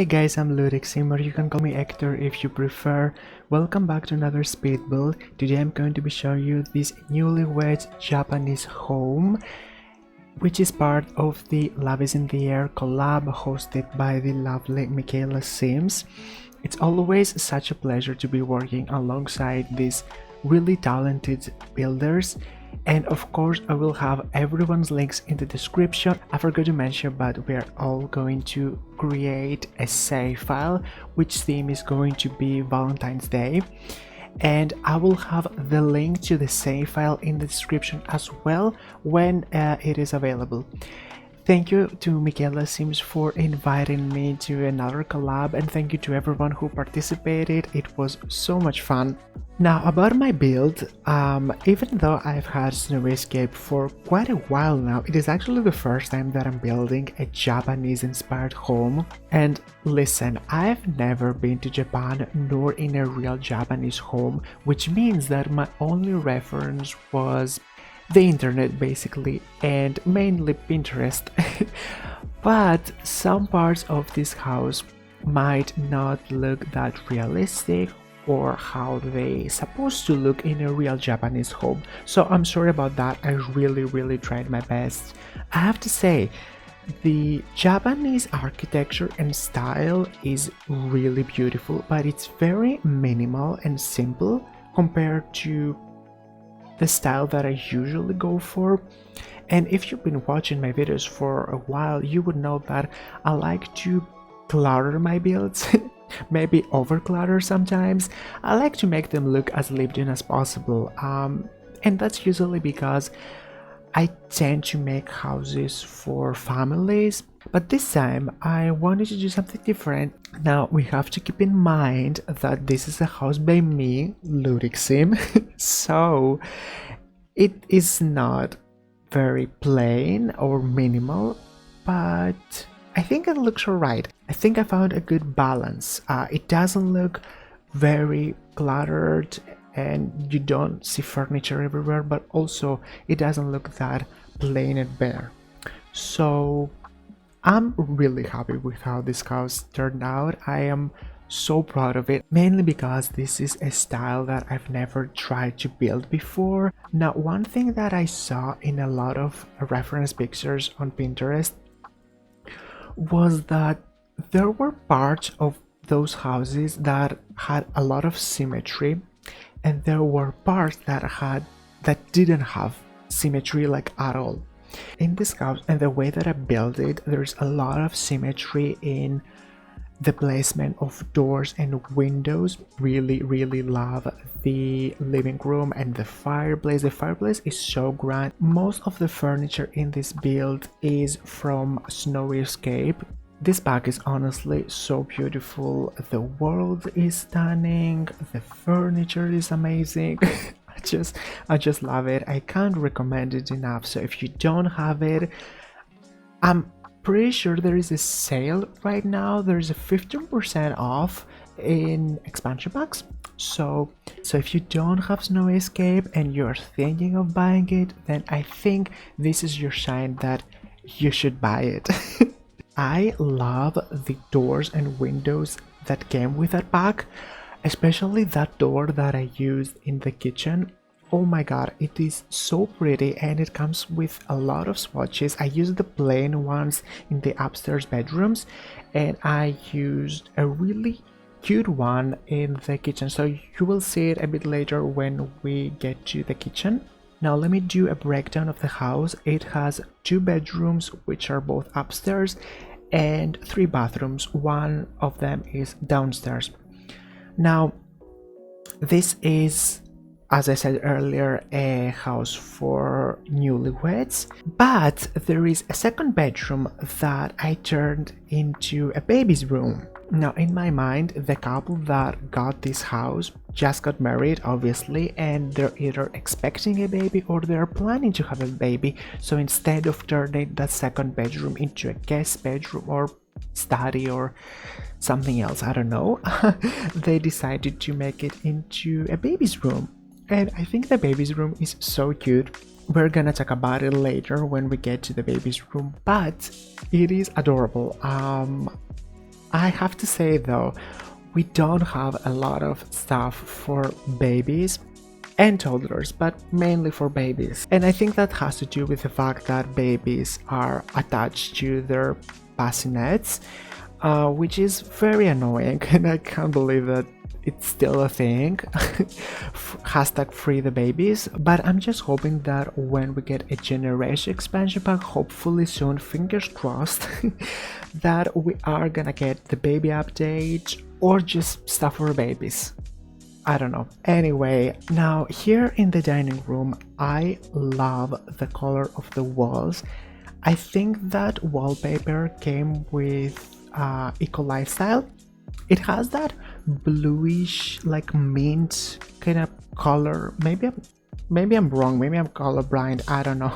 Hi guys, I'm ludicsim, or you can call me Hector if you prefer. Welcome back to another speed build. Today I'm going to be showing you this Newlyweds Japanese Home, which is part of the Love is in the Air collab hosted by the lovely Michaela Sims. It's always such a pleasure to be working alongside these really talented builders, and of course I will have everyone's links in the description. I forgot to mention, but we are all going to create a save file which theme is going to be Valentine's Day, and I will have the link to the save file in the description as well when it is available. Thank you to Michaela Sims for inviting me to another collab, and thank you to everyone who participated. It was so much fun. Now about my build, even though I've had Snow Escape for quite a while now, it is actually the first time that I'm building a Japanese inspired home. And listen, I've never been to Japan nor in a real Japanese home, which means that my only reference was the internet basically, and mainly Pinterest. But some parts of this house might not look that realistic or how they supposed to look in a real Japanese home, so I'm sorry about that. I really tried my best. I have to say, the Japanese architecture and style is really beautiful, but it's very minimal and simple compared to the style that I usually go for. And if you've been watching my videos for a while, you would know that I like to clutter my builds, maybe over clutter sometimes. I like to make them look as lived in as possible, and that's usually because I tend to make houses for families, but this time I wanted to do something different. Now we have to keep in mind that this is a house by me, ludicsim, so it is not very plain or minimal, but I think it looks alright. I think I found a good balance. It doesn't look very cluttered and you don't see furniture everywhere, but also it doesn't look that plain and bare. So I'm really happy with how this house turned out. I am so proud of it, mainly because this is a style that I've never tried to build before. Now, one thing that I saw in a lot of reference pictures on Pinterest was that there were parts of those houses that had a lot of symmetry, and there were parts that didn't have symmetry like at all. In this house and the way that I built it, there's a lot of symmetry in the placement of doors and windows. Really love the living room and the fireplace. The fireplace is so grand. Most of the furniture in this build is from Snow Escape. This bag is honestly so beautiful. The world is stunning. The furniture is amazing. I just love it. I can't recommend it enough. So if you don't have it, I'm pretty sure there is a sale right now. There's a 15% off in expansion packs. So if you don't have Snow Escape and you're thinking of buying it, then I think this is your sign that you should buy it. I love the doors and windows that came with that pack, especially that door that I used in the kitchen. Oh my god, it is so pretty, and it comes with a lot of swatches. I used the plain ones in the upstairs bedrooms, and I used a really cute one in the kitchen, so you will see it a bit later when we get to the kitchen. Now let me do a breakdown of the house. It has 2 bedrooms, which are both upstairs, and 3 bathrooms. One of them is downstairs. Now this is, as I said earlier, a house for newlyweds, but there is a second bedroom that I turned into a baby's room. Now in my mind, the couple that got this house just got married, obviously, and they're either expecting a baby or they're planning to have a baby. So instead of turning that second bedroom into a guest bedroom or study or something else, I don't know, they decided to make it into a baby's room. And I think the baby's room is so cute. We're gonna talk about it later when we get to the baby's room, but it is adorable. I have to say though, we don't have a lot of stuff for babies and toddlers, but mainly for babies. And I think that has to do with the fact that babies are attached to their bassinets, which is very annoying, and I can't believe that it's still a thing. Hashtag free the babies. But I'm just hoping that when we get a generation expansion pack, hopefully soon, fingers crossed, that we are gonna get the baby update or just stuff for babies. I don't know. Anyway, now here in the dining room, I love the color of the walls. I think that wallpaper came with Eco Lifestyle. It has that bluish, like mint kind of color. Maybe I'm wrong. Maybe I'm colorblind. I don't know.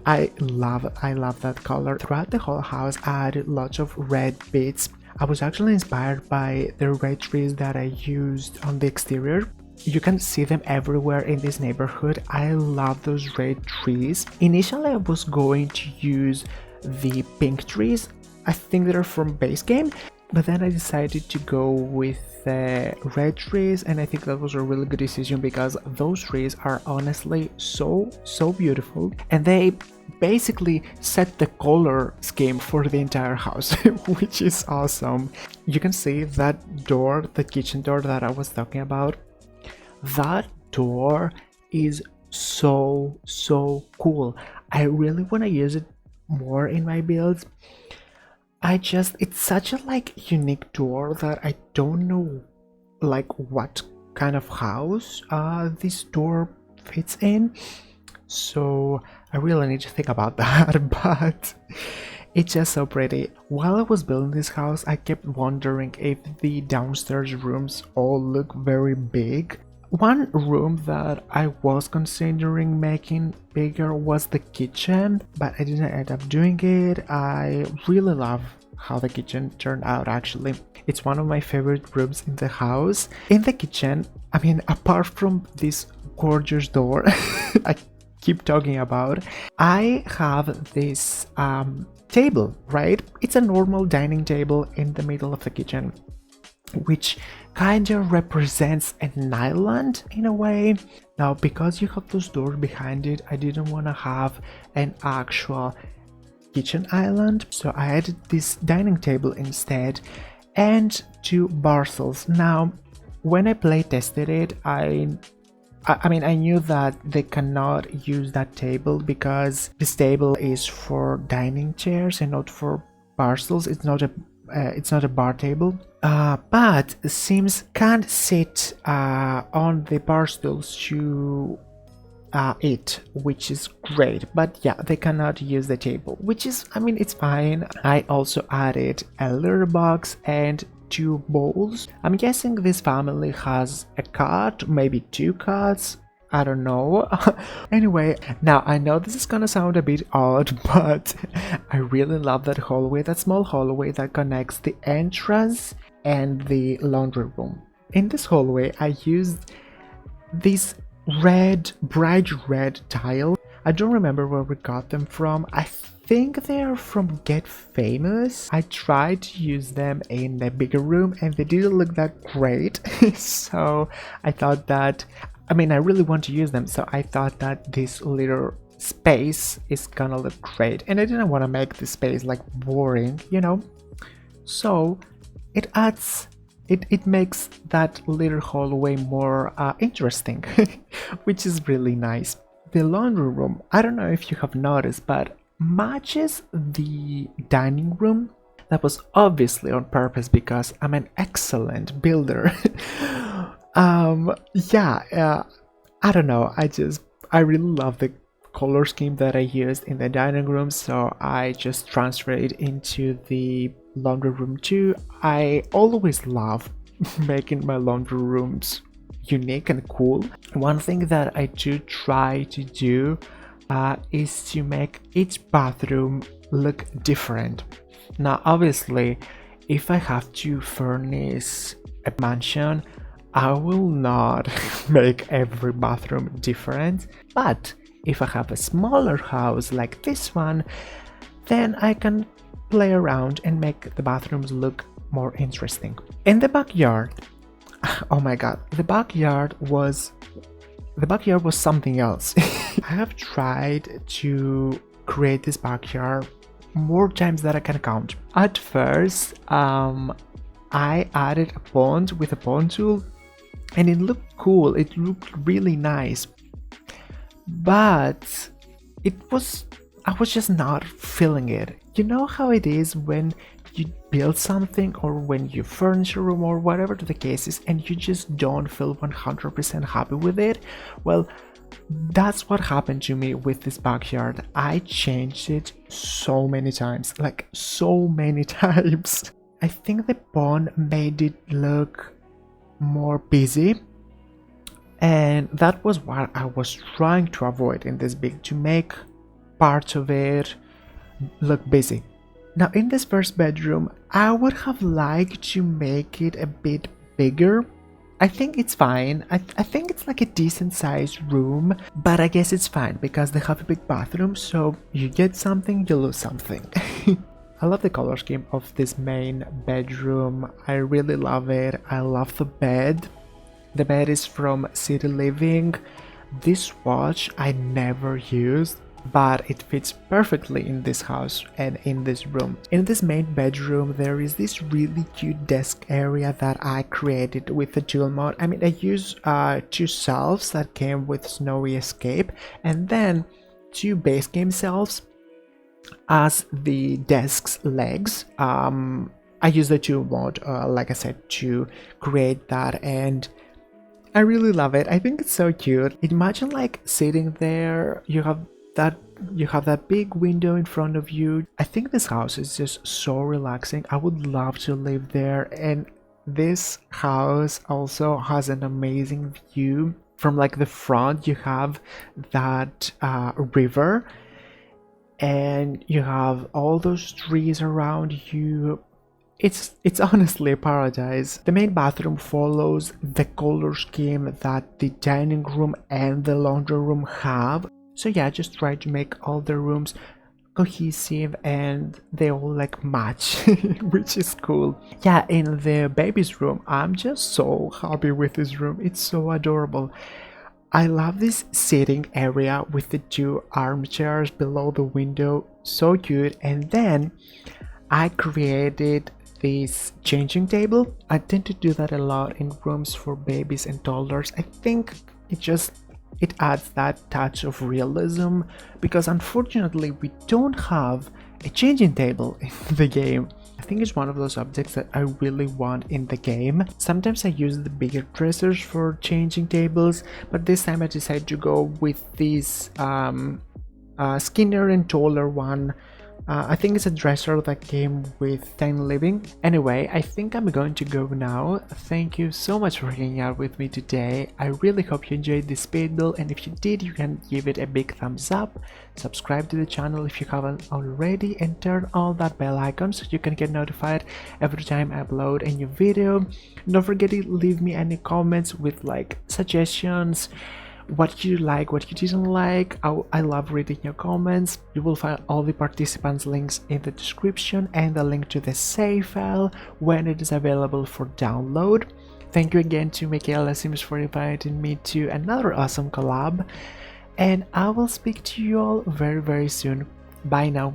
I love that color. Throughout the whole house, I added lots of red bits. I was actually inspired by the red trees that I used on the exterior. You can see them everywhere in this neighborhood. I love those red trees. Initially, I was going to use the pink trees. I think they're from base game, but then I decided to go with red trees, and I think that was a really good decision because those trees are honestly so beautiful, and they basically set the color scheme for the entire house, which is awesome. You can see that door, the kitchen door that I was talking about. That door is so cool. I really want to use it more in my builds. It's such a like unique door that I don't know like what kind of house this door fits in, so I really need to think about that. But it's just so pretty. While I was building this house, I kept wondering if the downstairs rooms all look very big. One room that I was considering making bigger was the kitchen, but I didn't end up doing it. I really love how the kitchen turned out actually. It's one of my favorite rooms in the house. In the kitchen, I mean, apart from this gorgeous door I keep talking about, I have this table, right? It's a normal dining table in the middle of the kitchen, which kind of represents an island in a way. Now, because you have those doors behind it, I didn't want to have an actual kitchen island, so I added this dining table instead and two bar stools. Now, when I play tested it, I mean, I knew that they cannot use that table because this table is for dining chairs and not for bar stools. It's not a bar table. But Sims can't sit on the bar stools to eat, which is great. But yeah, they cannot use the table, which is, I mean, it's fine. I also added a litter box and two bowls. I'm guessing this family has a cat, maybe two cats. I don't know. Anyway, now I know this is gonna sound a bit odd, but I really love that hallway, that small hallway that connects the entrance and the laundry room. In this hallway, I used this bright red tile. I don't remember where we got them from. I think they are from Get Famous. I tried to use them in the bigger room and they didn't look that great. So I thought that, I mean, I really want to use them, so I thought that this little space is gonna look great, and I didn't want to make the space like boring, you know. So it makes that little hallway more interesting, which is really nice. The laundry room, I don't know if you have noticed, but matches the dining room. That was obviously on purpose because I'm an excellent builder. Yeah, I don't know, I really love the color scheme that I used in the dining room, so I just transferred it into the laundry room too. I always love making my laundry rooms unique and cool. One thing that I do try to do is to make each bathroom look different. Now obviously, if I have to furnish a mansion, I will not make every bathroom different, but if I have a smaller house like this one, then I can play around and make the bathrooms look more interesting. In the backyard, oh my god, the backyard was something else. I have tried to create this backyard more times than I can count. At first, I added a pond with a pond tool, and it looked cool, it looked really nice, but I was just not feeling it. You know how it is when you build something, or when you furnish a room, or whatever the case is, and you just don't feel 100% happy with it? Well, that's what happened to me with this backyard. I changed it so many times, like so many times. I think the pond made it look more busy, and that was what I was trying to avoid in this build, to make parts of it look busy. Now in this first bedroom, I would have liked to make it a bit bigger. I think it's fine. I think it's like a decent sized room, but I guess it's fine because they have a big bathroom, so you get something, you lose something. I love the color scheme of this main bedroom. I really love it. I love the bed. The bed is from City Living. This watch I never used, but it fits perfectly in this house and in this room. In this main bedroom, there is this really cute desk area that I created with the dual mod. I mean, I used 2 shelves that came with Snowy Escape, and then 2 base game shelves as the desk's legs. I used the dual mod, like I said, to create that, and I really love it. I think it's so cute. Imagine like sitting there, you have that big window in front of you. I think this house is just so relaxing. I would love to live there. And this house also has an amazing view. From like the front, you have that river, and you have all those trees around you. It's honestly a paradise. The main bathroom follows the color scheme that the dining room and the laundry room have. So yeah, just try to make all the rooms cohesive and they all like match, which is cool. Yeah, in the baby's room, I'm just so happy with this room. It's so adorable. I love this sitting area with the 2 armchairs below the window. So cute. And then I created this changing table. I tend to do that a lot in rooms for babies and toddlers. I think it adds that touch of realism, because unfortunately we don't have a changing table in the game. I think it's one of those objects that I really want in the game. Sometimes I use the bigger dressers for changing tables, but this time I decided to go with this skinnier and taller one. I think it's a dresser that came with Tiny Living. Anyway, I think I'm going to go now. Thank you so much for hanging out with me today. I really hope you enjoyed this speed build, and if you did, you can give it a big thumbs up, subscribe to the channel if you haven't already, and turn on that bell icon so you can get notified every time I upload a new video. Don't forget to leave me any comments with like suggestions, what you like, what you didn't like. I love reading your comments. You will find all the participants links in the description, and the link to the save file when it is available for download. Thank you again to Michaela Sims for inviting me to another awesome collab, and I will speak to you all very soon. Bye now.